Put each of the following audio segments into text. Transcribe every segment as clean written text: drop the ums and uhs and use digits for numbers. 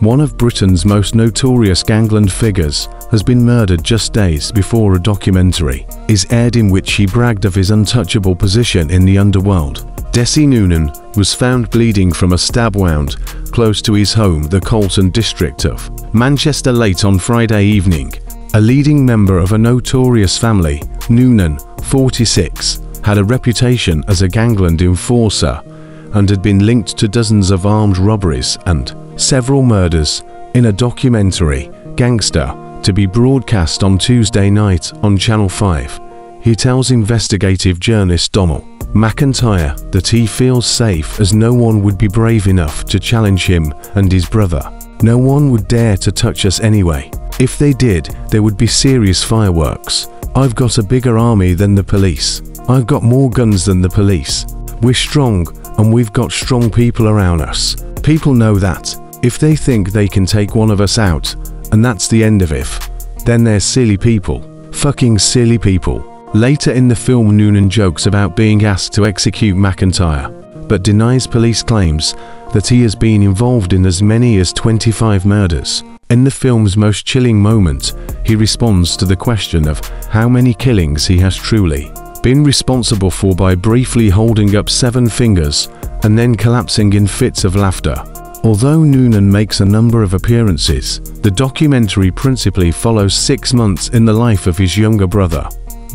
One of Britain's most notorious gangland figures has been murdered just days before a documentary is aired in which he bragged of his untouchable position in the underworld. Desmond Noonan was found bleeding from a stab wound close to his home, the Colton district of Manchester, late on Friday evening. A leading member of a notorious family, Noonan, 46, had a reputation as a gangland enforcer and had been linked to dozens of armed robberies and several murders in a documentary, Gangster, to be broadcast on Tuesday night on Channel 5. He tells investigative journalist Donald McIntyre that he feels safe as no one would be brave enough to challenge him and his brother. No one would dare to touch us anyway. If they did, there would be serious fireworks. I've got a bigger army than the police. I've got more guns than the police. We're strong, and we've got strong people around us. People know that. If they think they can take one of us out, and that's the end of it, then they're silly people. Fucking silly people. Later in the film, Noonan jokes about being asked to execute McIntyre, but denies police claims that he has been involved in as many as 25 murders. In the film's most chilling moment, he responds to the question of how many killings he has truly been responsible for by briefly holding up 7 fingers and then collapsing in fits of laughter. Although Noonan makes a number of appearances, the documentary principally follows 6 months in the life of his younger brother,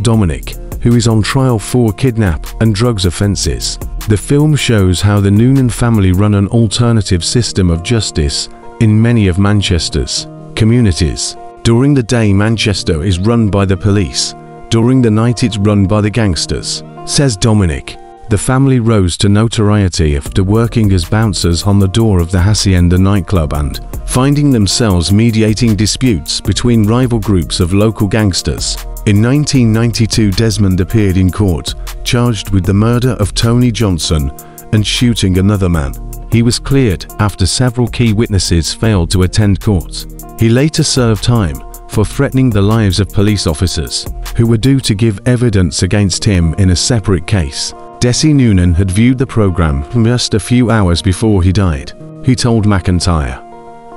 Dominic, who is on trial for kidnap and drugs offences. The film shows how the Noonan family run an alternative system of justice in many of Manchester's communities. During the day, Manchester is run by the police. During the night, it's run by the gangsters, says Dominic. The family rose to notoriety after working as bouncers on the door of the Hacienda nightclub and finding themselves mediating disputes between rival groups of local gangsters. In 1992, Desmond appeared in court, charged with the murder of Tony Johnson and shooting another man. He was cleared after several key witnesses failed to attend court. He later served time for threatening the lives of police officers who were due to give evidence against him in a separate case. Desmond Noonan had viewed the program just a few hours before he died. He told McIntyre,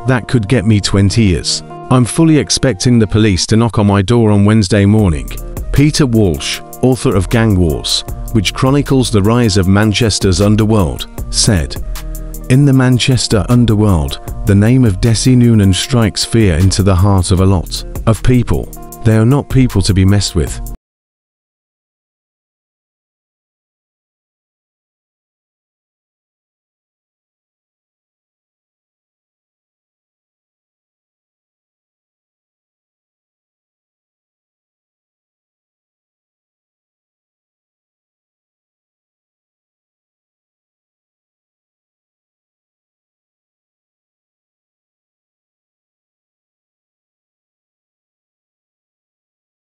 "That could get me 20 years. I'm fully expecting the police to knock on my door on Wednesday morning." Peter Walsh, author of Gang Wars, which chronicles the rise of Manchester's underworld, said, "In the Manchester underworld, the name of Desmond Noonan strikes fear into the heart of a lot of people. They are not people to be messed with.